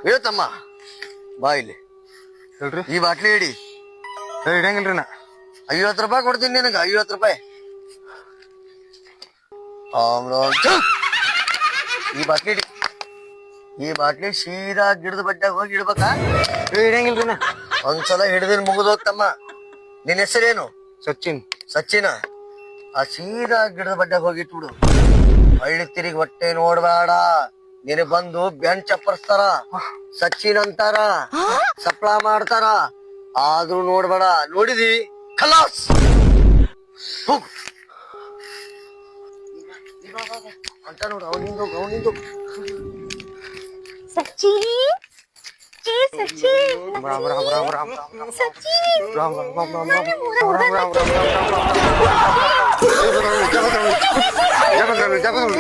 ಹೇಳ್ತಮ್ಮ ಬಾ ಇಲ್ಲಿ ಹೇಳ್ರಿ ಈ ಬಾಟ್ಲಿ ಹಿಡಿ. ಹಿಡಂಗಿಲ್ರಿ ನಾ 50 ರೂಪಾಯಿ ಕೊಡ್ತೀನಿ ನಿನಗ. 50 ರೂಪಾಯಿ. ಈ ಬಾಟ್ಲಿ ಹಿಡಿ. ಈ ಬಾಟ್ಲಿ ಸೀದಾ ಗಿಡದ ಬಡ್ಡಾಗ ಹೋಗಿ ಇಡ್ಬೇಕಾ? ಹಿಡಂಗಿಲ್ರಿ ನಾ. ಒಂದ್ಸಲ ಹಿಡಿದಿನ ಮುಗಿದೋಗ್ತಮ್ಮ. ನಿನ್ನ ಹೆಸರೇನು? ಸಚಿನ್. ಸಚಿನ. ಆ ಸೀದಾ ಗಿಡದ ಬಡ್ಡಾಗ ಹೋಗಿ ಇಟ್ಬಿಡು. ಹಳ್ಳಿ ತಿರುಗಿ ಹೊಟ್ಟೆ ನೋಡ್ಬೇಡ. ನಿನ್ ಬಂದು ಬೆಂಚ್ ಚಪ್ಪರ್ಸ್ತಾರ, ಸಚಿನ್ ಅಂತಾರ, ಸಪ್ಲಾ ಮಾಡ್ತಾರ. ಆದ್ರೂ ನೋಡ್ಬೇಡ. ನೋಡಿದಿ ಖಲಾಸ್. ಹೋಗು ಅಂತ ನೋಡು. ಅವನಿಂದ ಸಚಿನ್ ಸಚಿನ್ ರಾಮ್ ರಾಮ್ ರಾಮ್ ರಾಮ್ ಸಚಿನ್ ರಾಮ್ ರಾಮ್ ರಾಮ್ ರಾಮ್ ರಾಮ್ ಜಗದಳು